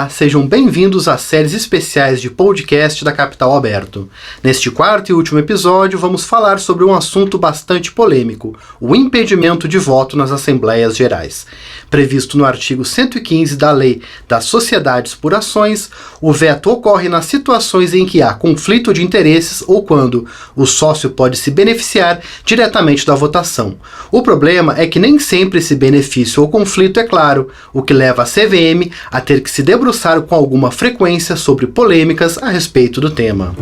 Olá, sejam bem-vindos às séries especiais de podcast da Capital Aberto. Neste quarto e último episódio, vamos falar sobre um assunto bastante polêmico, o impedimento de voto nas Assembleias Gerais. Previsto no artigo 115 da Lei das Sociedades por Ações, o veto ocorre nas situações em que há conflito de interesses ou quando o sócio pode se beneficiar diretamente da votação. O problema é que nem sempre esse benefício ou conflito é claro, o que leva a CVM a ter que se debruçar com alguma frequência sobre polêmicas a respeito do tema.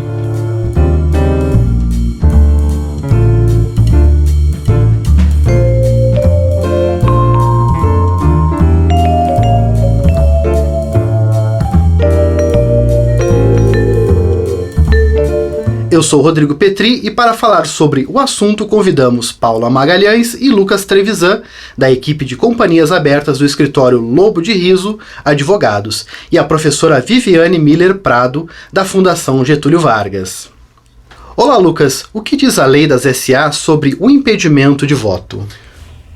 Eu sou Rodrigo Petri e para falar sobre o assunto convidamos Paula Magalhães e Lucas Trevisan, da equipe de companhias abertas do escritório Lobo de Riso Advogados, e a professora Viviane Miller Prado, da Fundação Getúlio Vargas. Olá, Lucas, o que diz a lei das SA sobre o impedimento de voto?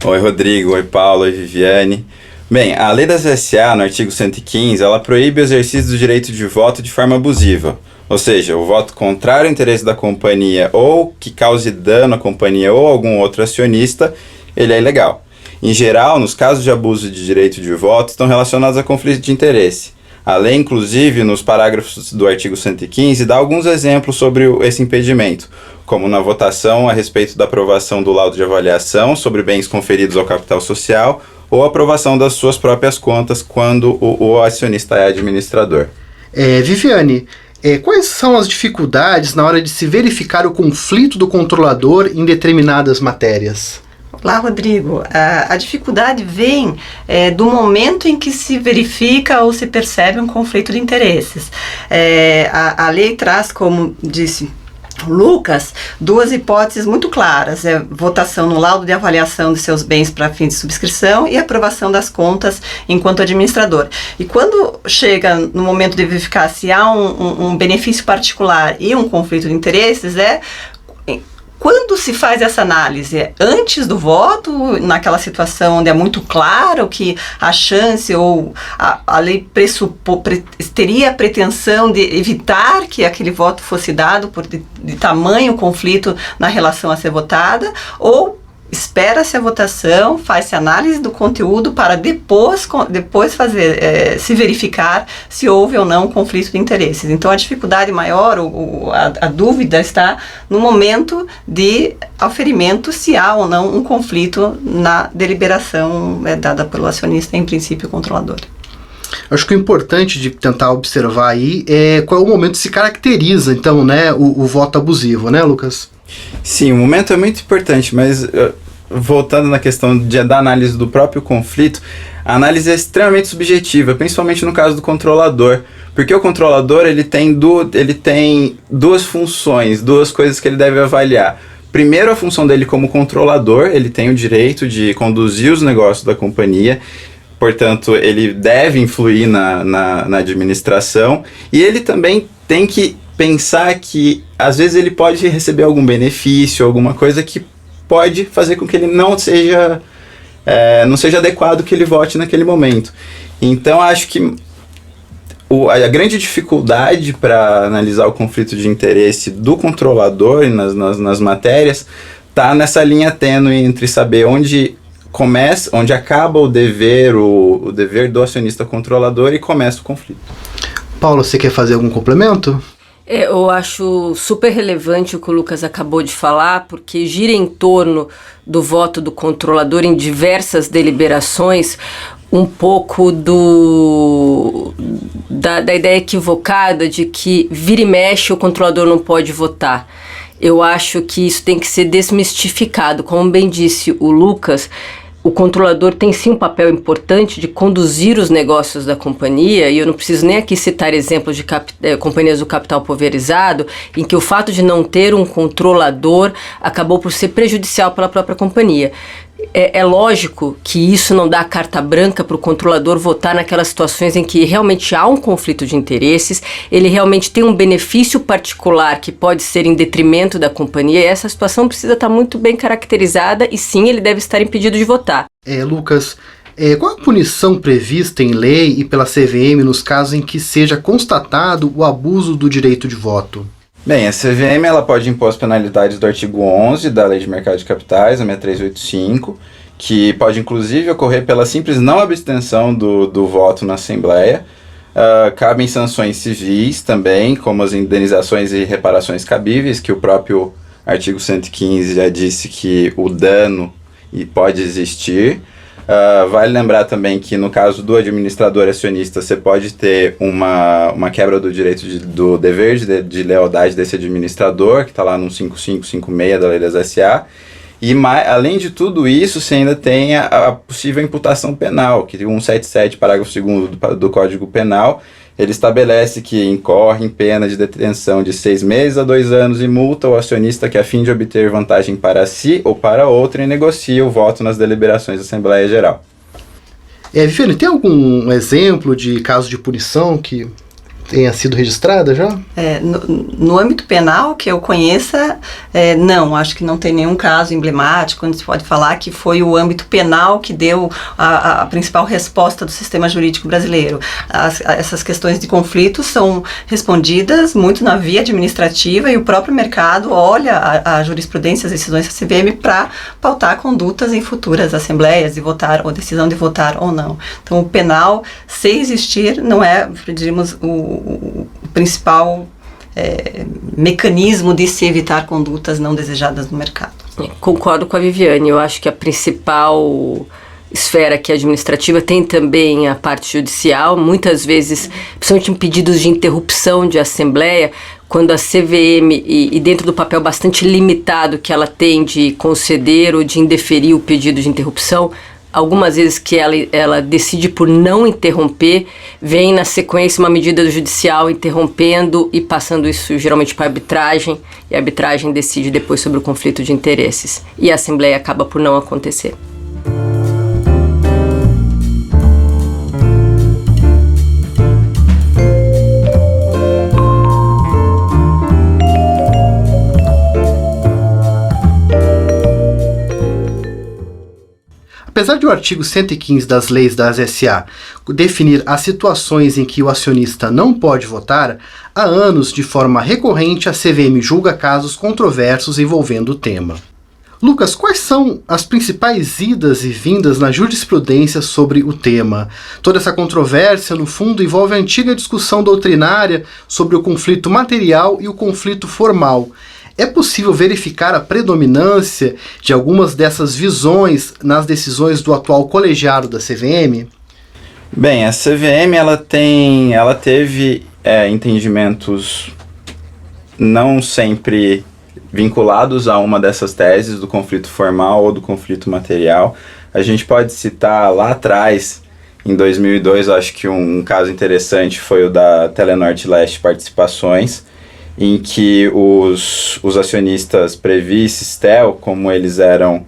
Oi, Rodrigo, oi, Paula, oi, Viviane. Bem, a lei das SA, no artigo 115, ela proíbe o exercício do direito de voto de forma abusiva. Ou seja, o voto contrário ao interesse da companhia ou que cause dano à companhia ou algum outro acionista, ele é ilegal. Em geral, nos casos de abuso de direito de voto, estão relacionados a conflito de interesse. A lei, inclusive, nos parágrafos do artigo 115, dá alguns exemplos sobre esse impedimento, como na votação a respeito da aprovação do laudo de avaliação sobre bens conferidos ao capital social ou a aprovação das suas próprias contas quando o acionista é administrador. Viviane, quais são as dificuldades na hora de se verificar o conflito do controlador em determinadas matérias? Olá, Rodrigo. A dificuldade vem do momento em que se verifica ou se percebe um conflito de interesses. A lei traz, como disse Lucas, duas hipóteses muito claras: votação no laudo de avaliação de seus bens para fim de subscrição e aprovação das contas enquanto administrador. E quando chega no momento de verificar se há um benefício particular e um conflito de interesses, quando se faz essa análise? Antes do voto, naquela situação onde é muito claro que a chance ou a lei teria a pretensão de evitar que aquele voto fosse dado por de tamanho conflito na relação a ser votada, ou espera-se a votação, faz-se análise do conteúdo para depois fazer, se verificar se houve ou não conflito de interesses. Então a dificuldade maior, a dúvida está no momento de aferimento se há ou não um conflito na deliberação dada pelo acionista, em princípio controlador. Acho que o importante de tentar observar aí é qual é o momento que se caracteriza, então, né, o voto abusivo, né, Lucas? Sim, o momento é muito importante, mas voltando na questão da análise do próprio conflito, a análise é extremamente subjetiva, principalmente no caso do controlador, porque o controlador ele tem duas funções, duas coisas que ele deve avaliar. Primeiro, a função dele como controlador, ele tem o direito de conduzir os negócios da companhia, portanto, ele deve influir na administração, e ele também tem que pensar que, às vezes, ele pode receber algum benefício, alguma coisa que pode fazer com que ele não seja adequado que ele vote naquele momento. Então, acho que a grande dificuldade para analisar o conflito de interesse do controlador nas matérias está nessa linha tênue entre saber onde acaba o dever do acionista controlador e começa o conflito. Paulo, você quer fazer algum complemento? Eu acho super relevante o que o Lucas acabou de falar, porque gira em torno do voto do controlador em diversas deliberações um pouco da ideia equivocada de que vira e mexe o controlador não pode votar. Eu acho que isso tem que ser desmistificado. Como bem disse o Lucas, o controlador tem sim um papel importante de conduzir os negócios da companhia, e eu não preciso nem aqui citar exemplos de companhias do capital pulverizado, em que o fato de não ter um controlador acabou por ser prejudicial para a própria companhia. É lógico que isso não dá carta branca para o controlador votar naquelas situações em que realmente há um conflito de interesses, ele realmente tem um benefício particular que pode ser em detrimento da companhia, e essa situação precisa estar muito bem caracterizada e sim, ele deve estar impedido de votar. Lucas, Qual a punição prevista em lei e pela CVM nos casos em que seja constatado o abuso do direito de voto? Bem, a CVM ela pode impor as penalidades do artigo 11 da Lei de Mercado de Capitais, a 6385, que pode inclusive ocorrer pela simples não abstenção do voto na Assembleia. Cabem sanções civis também, como as indenizações e reparações cabíveis, que o próprio artigo 115 já disse que o dano pode existir. Vale lembrar também que no caso do administrador acionista você pode ter uma quebra do direito do dever de lealdade desse administrador, que está lá no 5556 da Lei das SA. E além de tudo isso, você ainda tem a possível imputação penal, que o 177, parágrafo 2º do Código Penal, ele estabelece que incorre em pena de detenção de 6 meses a 2 anos e multa o acionista que, a fim de obter vantagem para si ou para outro, negocia o voto nas deliberações da Assembleia Geral. Viviane, tem algum exemplo de caso de punição que tenha sido registrada já? No âmbito penal que eu conheça, não, acho que não tem nenhum caso emblemático onde se pode falar que foi o âmbito penal que deu a principal resposta do sistema jurídico brasileiro. Essas questões de conflito são respondidas muito na via administrativa e o próprio mercado olha a jurisprudência, as decisões da CVM para pautar condutas em futuras assembleias de votar ou decisão de votar ou não. Então o penal, se existir, não é, diríamos, o principal mecanismo de se evitar condutas não desejadas no mercado. Concordo com a Viviane, eu acho que a principal esfera aqui administrativa tem também a parte judicial, muitas vezes, principalmente em pedidos de interrupção de assembleia, quando a CVM, e dentro do papel bastante limitado que ela tem de conceder ou de indeferir o pedido de interrupção, algumas vezes que ela decide por não interromper, vem na sequência uma medida judicial interrompendo e passando isso geralmente para a arbitragem, e a arbitragem decide depois sobre o conflito de interesses. E a Assembleia acaba por não acontecer. Apesar de o artigo 115 das leis das SA definir as situações em que o acionista não pode votar, há anos, de forma recorrente, a CVM julga casos controversos envolvendo o tema. Lucas, quais são as principais idas e vindas na jurisprudência sobre o tema? Toda essa controvérsia, no fundo, envolve a antiga discussão doutrinária sobre o conflito material e o conflito formal. É possível verificar a predominância de algumas dessas visões nas decisões do atual colegiado da CVM? Bem, a CVM ela teve entendimentos não sempre vinculados a uma dessas teses do conflito formal ou do conflito material. A gente pode citar lá atrás, em 2002, eu acho que um caso interessante foi o da Telenorte Leste Participações, em que os acionistas Previ e Sistel, como eles eram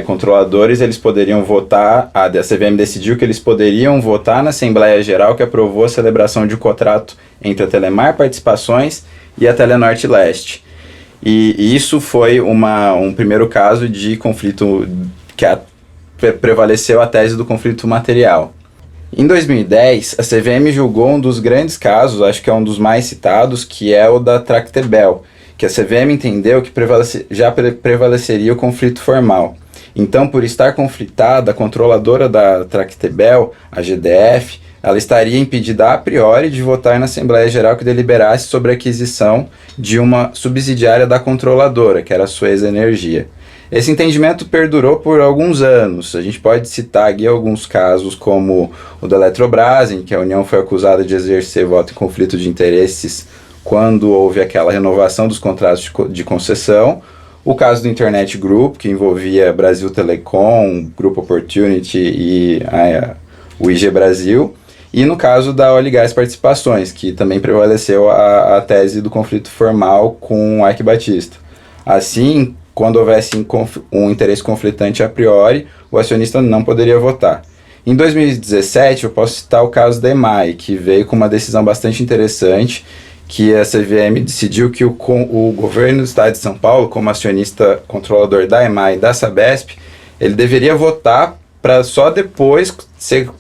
controladores, eles poderiam votar, a CVM decidiu que eles poderiam votar na Assembleia Geral que aprovou a celebração de um contrato entre a Telemar Participações e a Telenorte Leste. E isso foi um primeiro caso de conflito que prevaleceu a tese do conflito material. Em 2010, a CVM julgou um dos grandes casos, acho que é um dos mais citados, que é o da Tractebel, que a CVM entendeu que já prevaleceria o conflito formal. Então, por estar conflitada, a controladora da Tractebel, a GDF, ela estaria impedida a priori de votar na Assembleia Geral que deliberasse sobre a aquisição de uma subsidiária da controladora, que era a Suez Energia. Esse entendimento perdurou por alguns anos. A gente pode citar aqui alguns casos como o da Eletrobras, em que a União foi acusada de exercer voto em conflito de interesses quando houve aquela renovação dos contratos de concessão. O caso do Internet Group, que envolvia Brasil Telecom, Grupo Opportunity e o IG Brasil. E no caso da Oligás Participações, que também prevaleceu a tese do conflito formal com o Eike Batista. Assim, quando houvesse um interesse conflitante a priori, o acionista não poderia votar. Em 2017, eu posso citar o caso da EMAI, que veio com uma decisão bastante interessante, que a CVM decidiu que o governo do estado de São Paulo, como acionista controlador da EMAI e da Sabesp, ele deveria votar para só depois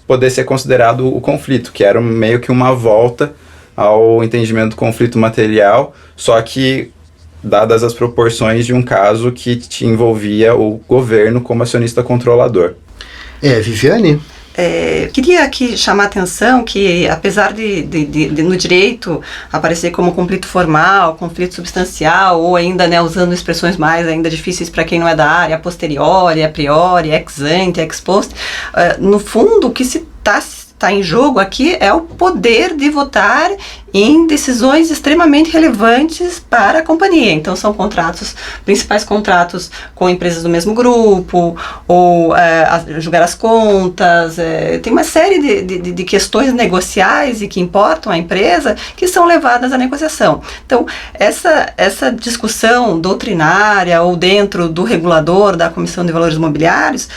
poder ser considerado o conflito, que era meio que uma volta ao entendimento do conflito material, só que dadas as proporções de um caso que te envolvia o governo como acionista controlador. Viviane? Queria aqui chamar a atenção que, apesar de no direito aparecer como conflito formal, conflito substancial, ou ainda, né, usando expressões mais ainda difíceis para quem não é da área, a posteriori, a priori, ex ante, ex post, no fundo o que se está em jogo aqui é o poder de votar em decisões extremamente relevantes para a companhia. Então, são principais contratos com empresas do mesmo grupo, ou julgar as contas. Tem uma série de questões negociais e que importam à empresa que são levadas à negociação. Então, essa discussão doutrinária ou dentro do regulador da Comissão de Valores Imobiliários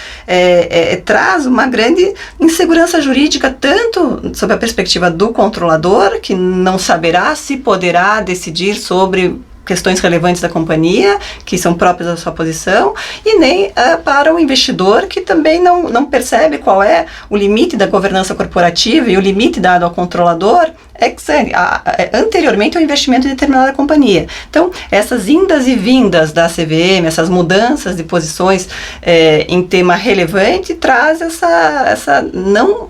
traz uma grande insegurança jurídica, tanto sob a perspectiva do controlador, que não saberá se poderá decidir sobre questões relevantes da companhia, que são próprias da sua posição, e nem para o investidor, que também não percebe qual é o limite da governança corporativa e o limite dado ao controlador anteriormente ao investimento em determinada companhia. Então, essas indas e vindas da CVM, essas mudanças de posições em tema relevante, traz essa não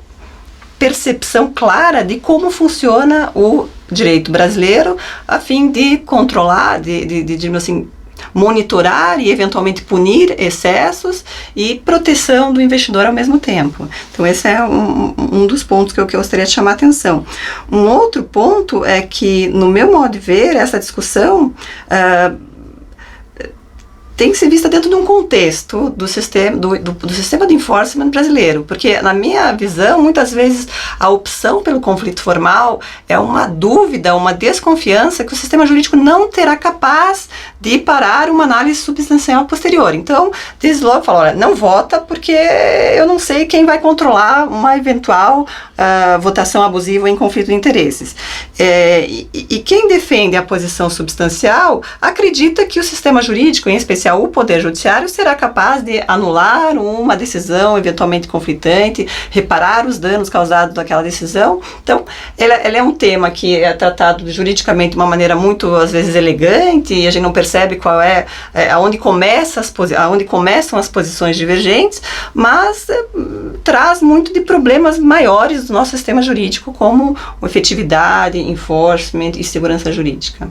percepção clara de como funciona o direito brasileiro, a fim de controlar, de assim, monitorar e eventualmente punir excessos e proteção do investidor ao mesmo tempo. Então, esse é um dos pontos que eu gostaria de chamar a atenção. Um outro ponto é que, no meu modo de ver, essa discussão tem que ser vista dentro de um contexto do sistema de enforcement brasileiro, porque, na minha visão, muitas vezes a opção pelo conflito formal é uma dúvida, uma desconfiança que o sistema jurídico não terá capaz de parar uma análise substancial posterior. Então, desde logo fala, olha, não vota porque eu não sei quem vai controlar uma eventual votação abusiva em conflito de interesses. E quem defende a posição substancial acredita que o sistema jurídico, em especial o Poder Judiciário, será capaz de anular uma decisão eventualmente conflitante, reparar os danos causados daquela decisão. Então, ela é um tema que é tratado juridicamente de uma maneira muito, às vezes, elegante, e a gente não percebe qual aonde começam as posições divergentes, mas traz muito de problemas maiores do nosso sistema jurídico, como efetividade, enforcement e segurança jurídica.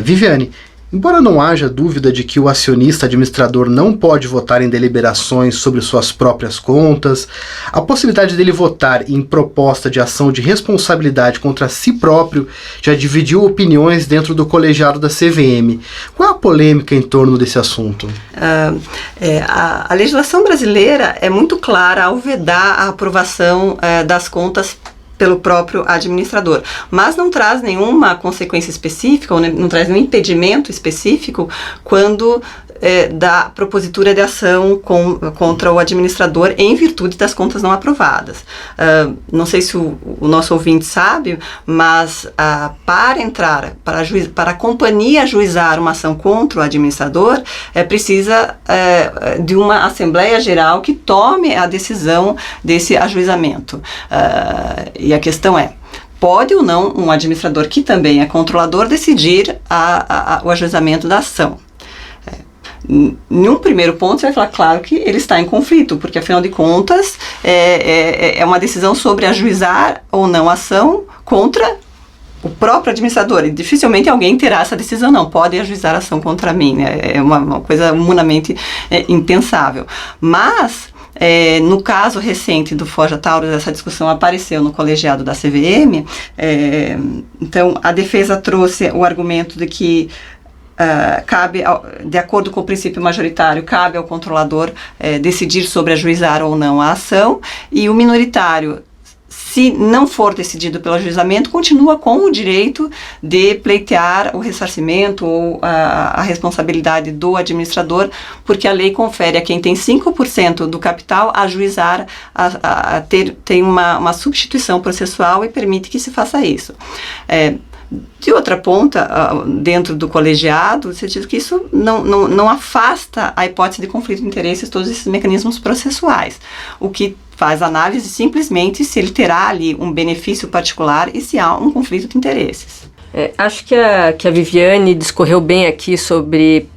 Viviane, embora não haja dúvida de que o acionista administrador não pode votar em deliberações sobre suas próprias contas, a possibilidade dele votar em proposta de ação de responsabilidade contra si próprio já dividiu opiniões dentro do colegiado da CVM. Qual é a polêmica em torno desse assunto? A legislação brasileira é muito clara ao vedar a aprovação das contas pelo próprio administrador, mas não traz nenhuma consequência específica, ou não traz nenhum impedimento específico quando da propositura de ação contra o administrador em virtude das contas não aprovadas. Não sei se o nosso ouvinte sabe, mas para a companhia ajuizar uma ação contra o administrador, precisa de uma Assembleia Geral que tome a decisão desse ajuizamento. E a questão é, pode ou não um administrador que também é controlador decidir o ajuizamento da ação? Em um primeiro ponto, você vai falar, claro que ele está em conflito, porque, afinal de contas, é uma decisão sobre ajuizar ou não a ação contra o próprio administrador, e dificilmente alguém terá essa decisão, não, pode ajuizar a ação contra mim, né? É uma coisa humanamente impensável. Mas, no caso recente do Forja Taurus, essa discussão apareceu no colegiado da CVM, então a defesa trouxe o argumento de que cabe, de acordo com o princípio majoritário, cabe ao controlador decidir sobre ajuizar ou não a ação, e o minoritário, se não for decidido pelo ajuizamento, continua com o direito de pleitear o ressarcimento ou a responsabilidade do administrador, porque a lei confere a quem tem 5% do capital ajuizar, tem uma substituição processual e permite que se faça isso. De outra ponta, dentro do colegiado, você diz que isso não afasta a hipótese de conflito de interesses, todos esses mecanismos processuais. O que faz análise simplesmente se ele terá ali um benefício particular e se há um conflito de interesses. Acho que a Viviane discorreu bem aqui sobre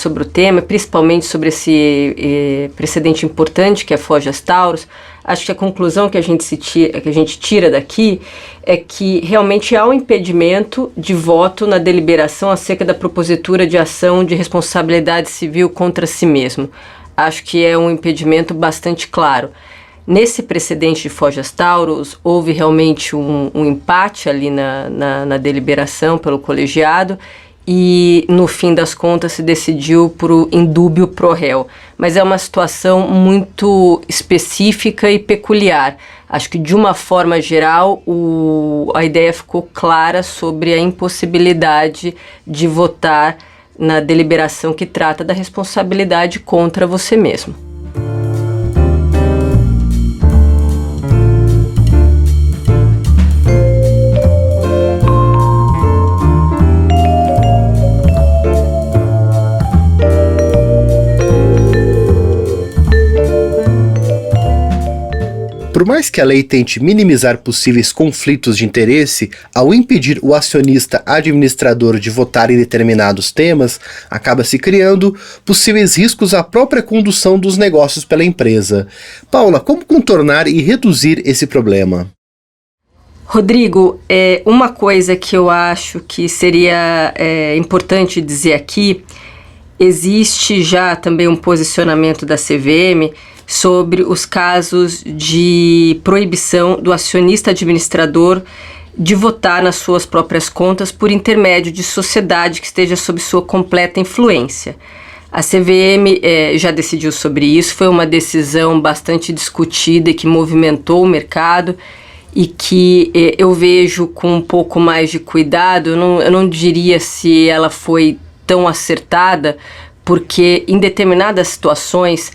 o tema, principalmente sobre esse precedente importante que é Fojas Taurus. Acho que a conclusão que a gente tira daqui é que realmente há um impedimento de voto na deliberação acerca da propositura de ação de responsabilidade civil contra si mesmo. Acho que é um impedimento bastante claro. Nesse precedente de Fojas Taurus, houve realmente um empate ali na deliberação pelo colegiado, e no fim das contas se decidiu por indúbio pro réu. Mas é uma situação muito específica e peculiar. Acho que de uma forma geral a ideia ficou clara sobre a impossibilidade de votar na deliberação que trata da responsabilidade contra você mesmo. Por mais que a lei tente minimizar possíveis conflitos de interesse, ao impedir o acionista administrador de votar em determinados temas, acaba se criando possíveis riscos à própria condução dos negócios pela empresa. Paula, como contornar e reduzir esse problema? Rodrigo, uma coisa que eu acho que seria importante dizer aqui, existe já também um posicionamento da CVM sobre os casos de proibição do acionista administrador de votar nas suas próprias contas por intermédio de sociedade que esteja sob sua completa influência. A CVM já decidiu sobre isso, foi uma decisão bastante discutida e que movimentou o mercado e que eu vejo com um pouco mais de cuidado. Eu não diria se ela foi tão acertada, porque em determinadas situações,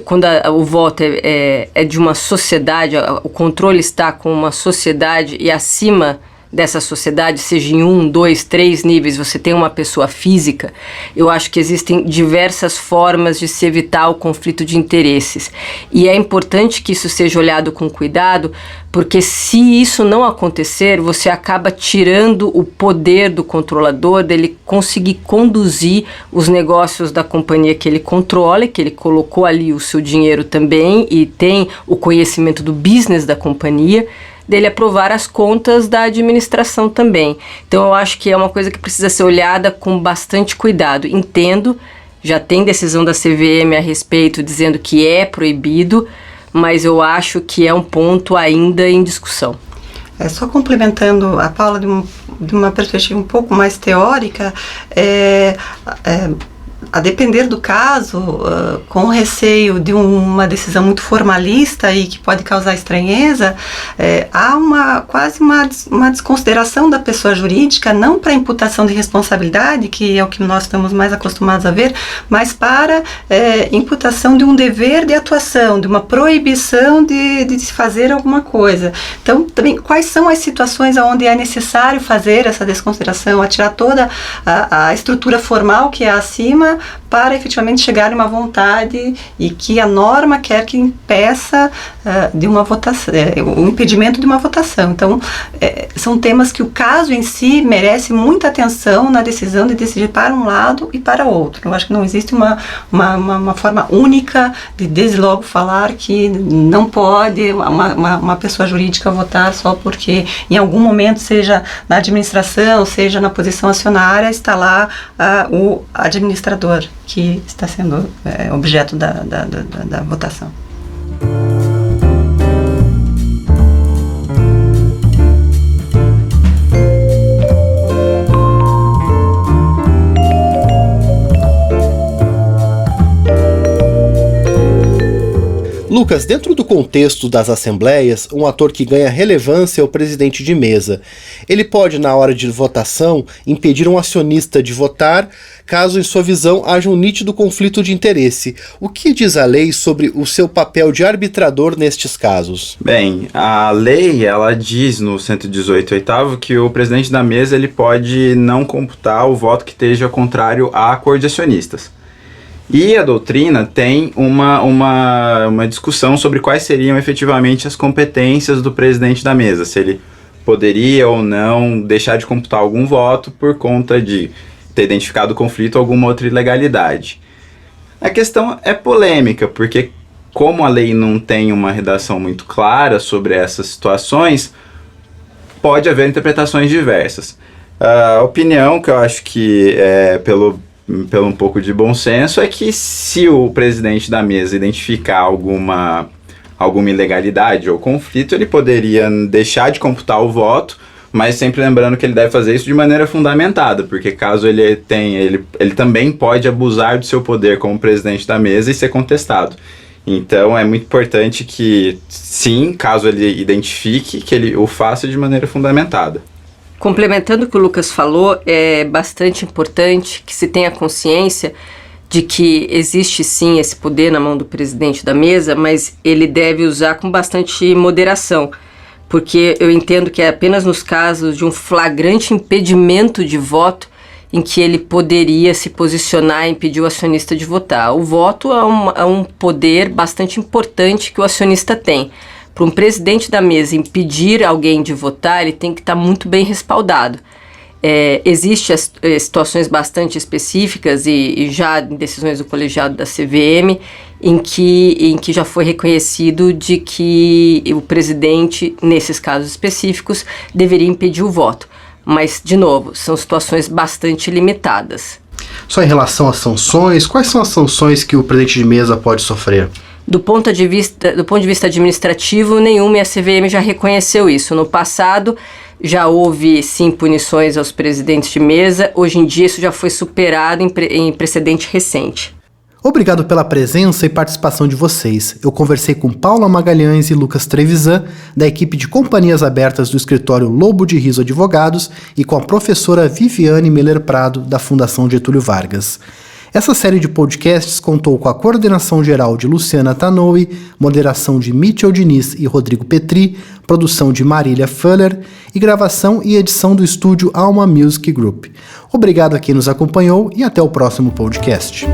quando o voto é de uma sociedade, o controle está com uma sociedade e acima dessa sociedade, seja em 1, 2, 3 níveis, você tem uma pessoa física, eu acho que existem diversas formas de se evitar o conflito de interesses. E é importante que isso seja olhado com cuidado, porque se isso não acontecer, você acaba tirando o poder do controlador, dele conseguir conduzir os negócios da companhia que ele controla, que ele colocou ali o seu dinheiro também e tem o conhecimento do business da companhia, dele aprovar as contas da administração também. Então eu acho que é uma coisa que precisa ser olhada com bastante cuidado. Entendo, já tem decisão da CVM a respeito dizendo que é proibido, mas eu acho que é um ponto ainda em discussão. Só complementando a Paula de uma perspectiva um pouco mais teórica, a depender do caso, com receio de uma decisão muito formalista e que pode causar estranheza, há quase uma desconsideração da pessoa jurídica, não para imputação de responsabilidade, que é o que nós estamos mais acostumados a ver, mas para imputação de um dever de atuação, de uma proibição de se fazer alguma coisa. Então, também, quais são as situações onde é necessário fazer essa desconsideração, atirar toda a estrutura formal que é acima, para efetivamente chegar a uma vontade e que a norma quer que impeça de uma votação, o impedimento de uma votação. Então, são temas que o caso em si merece muita atenção na decisão de decidir para um lado e para outro. Eu acho que não existe uma forma única de desde logo falar que não pode uma pessoa jurídica votar só porque em algum momento, seja na administração, seja na posição acionária, está lá o administrador que está sendo objeto da votação. Lu, Lucas, dentro do contexto das assembleias, um ator que ganha relevância é o presidente de mesa. Ele pode, na hora de votação, impedir um acionista de votar, caso em sua visão haja um nítido conflito de interesse. O que diz a lei sobre o seu papel de arbitrador nestes casos? Bem, a lei, ela diz no 118º que o presidente da mesa ele pode não computar o voto que esteja contrário a acordo de acionistas. E a doutrina tem uma discussão sobre quais seriam efetivamente as competências do presidente da mesa, se ele poderia ou não deixar de computar algum voto por conta de ter identificado o conflito ou alguma outra ilegalidade. A questão é polêmica, porque como a lei não tem uma redação muito clara sobre essas situações, pode haver interpretações diversas. A opinião que eu acho que é pelo um pouco de bom senso, é que se o presidente da mesa identificar alguma ilegalidade ou conflito, ele poderia deixar de computar o voto, mas sempre lembrando que ele deve fazer isso de maneira fundamentada, porque caso ele também pode abusar do seu poder como presidente da mesa e ser contestado. Então é muito importante que, sim, caso ele identifique, que ele o faça de maneira fundamentada. Complementando o que o Lucas falou, é bastante importante que se tenha consciência de que existe sim esse poder na mão do presidente da mesa, mas ele deve usar com bastante moderação, porque eu entendo que é apenas nos casos de um flagrante impedimento de voto em que ele poderia se posicionar e impedir o acionista de votar. O voto é um poder bastante importante que o acionista tem. Para um presidente da mesa impedir alguém de votar, ele tem que estar muito bem respaldado. Existem situações bastante específicas e já em decisões do colegiado da CVM em que já foi reconhecido de que o presidente, nesses casos específicos, deveria impedir o voto. Mas, de novo, são situações bastante limitadas. Só em relação às sanções, quais são as sanções que o presidente de mesa pode sofrer? Do ponto de vista administrativo, nenhuma, e a CVM já reconheceu isso. No passado, já houve, sim, punições aos presidentes de mesa. Hoje em dia, isso já foi superado em precedente recente. Obrigado pela presença e participação de vocês. Eu conversei com Paula Magalhães e Lucas Trevisan, da equipe de companhias abertas do escritório Lobo de Riso Advogados, e com a professora Viviane Meller Prado, da Fundação Getúlio Vargas. Essa série de podcasts contou com a coordenação geral de Luciana Tanoui, moderação de Mitchell Diniz e Rodrigo Petri, produção de Marília Fuller e gravação e edição do estúdio Alma Music Group. Obrigado a quem nos acompanhou e até o próximo podcast.